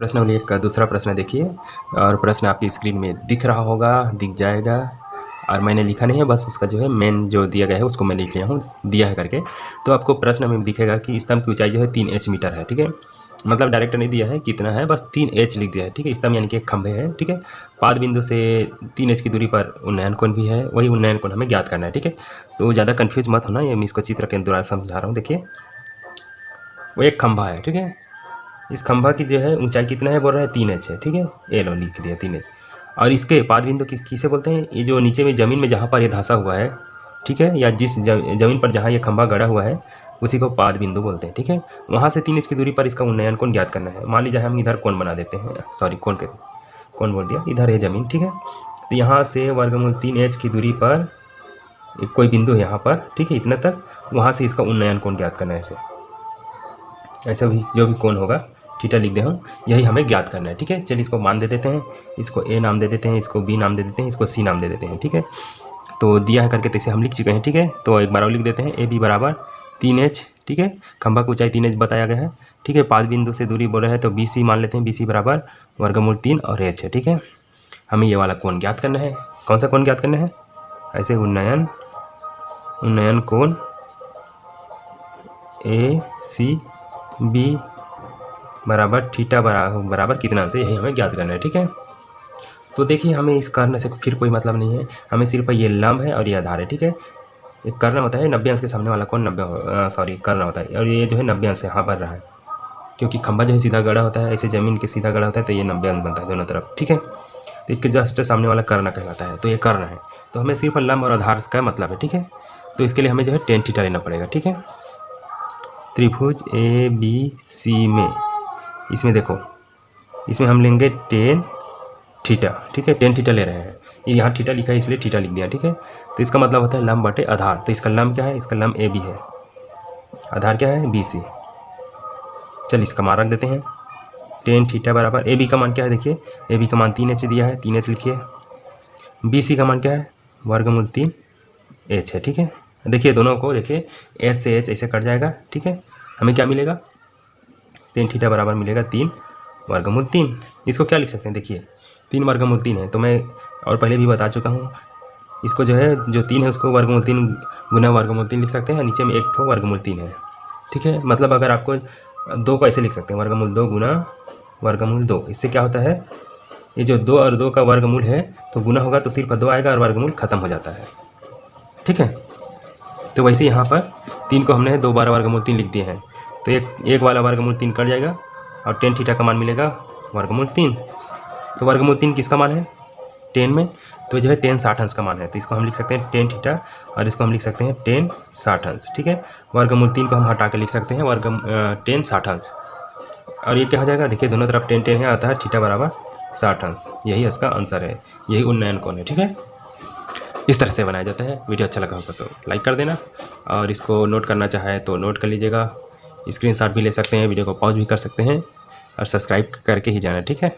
प्रश्नावली एक का दूसरा प्रश्न देखिए, और प्रश्न आपकी स्क्रीन में दिख रहा होगा, दिख जाएगा, और मैंने लिखा नहीं है, बस इसका जो है मेन जो दिया गया है उसको मैं लिख लिया हूँ, दिया है करके। तो आपको प्रश्न में दिखेगा कि स्तंभ की ऊंचाई जो है 3 मीटर है, ठीक है। मतलब डायरेक्ट नहीं दिया है कितना है, बस 3 लिख दिया है, ठीक है। स्तंभ यानी कि एक खंभे है, ठीक है। पाद बिंदु से 3 की दूरी पर उन्नयन कोण भी है, वही उन्नयन कोण हमें ज्ञात करना है, ठीक है। तो ज़्यादा कन्फ्यूज मत होना, ये मैं इसको चित्र के द्वारा समझा रहा हूँ। देखिए वो एक खंभा है, ठीक है। इस खंभा की जो है ऊंचाई कितना है बोल रहा है 3 है, ठीक है। ए लो लिख दिया 3 और इसके पाद बिंदु किसे बोलते हैं, ये जो नीचे में ज़मीन में जहाँ पर ये धंसा हुआ है, ठीक है, या जिस ज़मीन पर जहाँ ये खंभा गड़ा हुआ है उसी को पाद बिंदु बोलते हैं, ठीक है। वहाँ से 3 की दूरी पर इसका उन्नयन कोण ज्ञात करना है। मान लीजिए हम इधर कोण बना देते हैं, सॉरी कोण बोल दिया, इधर है ज़मीन, ठीक है। तो यहाँ से वर्गमूल 3 की दूरी पर एक कोई बिंदु है यहाँ पर, ठीक है, इतना तक, वहाँ से इसका उन्नयन कोण ज्ञात करना है। ऐसे भी जो भी कोण होगा, थीटा लिख दे हम, यही हमें ज्ञात करना है, ठीक है। चलिए इसको मान दे देते हैं, इसको ए नाम दे देते हैं, इसको बी नाम दे देते हैं, इसको सी नाम दे देते हैं, ठीक है। तो दिया है करके तो इसे हम लिख चुके हैं, ठीक है। तो एक बार और लिख देते हैं, ए बी बराबर 3 ठीक है। खंभा की ऊंचाई 3 बताया गया है, ठीक है। पाद बिंदु से दूरी बोल रहे हैं तो बी सी मान लेते हैं, बी सी बराबर वर्गमूल 3 और एच है, ठीक है। हमें ये वाला कोण ज्ञात करना है। कौन सा कोण ज्ञात करना है, ऐसे उन्नयन कोण ए सी बी बराबर थीटा बराबर कितना से, यही हमें ज्ञात करना है, ठीक है। तो देखिए हमें इस कर्ण से फिर कोई मतलब नहीं है, हमें सिर्फ ये लंब है और ये आधार है, ठीक है। एक कर्ण होता है 90 अंश के सामने वाला कोण 90 कर्ण होता है, और ये जो है 90 अंश यहाँ पर रहा है, क्योंकि खंभा जो है सीधा गड़ा होता है, ऐसे ज़मीन के सीधा गड़ा होता है, तो ये 90 अंश बनता है दोनों तरफ, ठीक है। तो इसके जस्ट सामने वाला कर्ण कहलाता है, तो ये कर्ण है। तो हमें सिर्फ लंब और आधार का मतलब है, ठीक है। तो इसके लिए हमें जो है tan थीटा लेना पड़ेगा, ठीक है। त्रिभुज ए बी सी में, इसमें देखो, इसमें हम लेंगे tan थीटा, ठीक है। tan थीटा ले रहे हैं, ये यहाँ थीटा लिखा है इसलिए थीटा लिख दिया, ठीक है। तो इसका मतलब होता है लंब बटे आधार। तो इसका लंब क्या है, इसका लंब ए बी है, आधार क्या है बी सी। चल इसका मान रख देते हैं, tan थीटा बराबर ए बी का मान क्या है, देखिए ए बी का मान 3 दिया है, 3 लिखिए। बी सी का मान क्या है, वर्गमूल 3 है, ठीक है। देखिए दोनों को देखिए, एच से एच ऐसे कट जाएगा, ठीक है। हमें क्या मिलेगा, tan थीटा बराबर मिलेगा 3 वर्गमूल 3। इसको क्या लिख सकते हैं, देखिए 3 वर्गमूल 3 है, तो मैं और पहले भी बता चुका हूँ, इसको जो है जो 3 है उसको वर्गमूल 3 गुना वर्गमूल 3 लिख सकते हैं, नीचे में एक ठो वर्गमूल 3 है, ठीक है। मतलब अगर आपको 2 को ऐसे लिख सकते हैं, वर्गमूल 2 गुना वर्गमूल 2। इससे क्या होता है, ये जो 2 और 2 का वर्गमूल है तो गुना होगा तो सिर्फ 2 आएगा और वर्गमूल खत्म हो जाता है, ठीक है। तो वैसे यहाँ पर 3 को हमने 2 बार वर्गमूल 3 लिख दिए हैं, तो एक वाला वर्गमूल 3 कट जाएगा और tan थीटा का मान मिलेगा वर्गमूल 3। तो वर्गमूल 3 किसका मान है, tan में, तो जो है tan 60 अंश का मान है। तो इसको हम लिख सकते हैं tan थीटा और इसको हम लिख सकते हैं tan 60 अंश, ठीक है। वर्गमूल 3 को हम हटा के लिख सकते हैं tan 60 अंश, और ये क्या हो जाएगा, देखिए दोनों तरफ tan है, आता है थीटा बराबर 60 अंश। यही इसका आंसर है, यही उन्नयन कोण है, ठीक है। इस तरह से बनाया जाता है। वीडियो अच्छा लगा होगा तो लाइक कर देना, और इसको नोट करना चाहे तो नोट कर लीजिएगा, स्क्रीनशॉट भी ले सकते हैं, वीडियो को पॉज भी कर सकते हैं, और सब्सक्राइब करके ही जाना, ठीक है।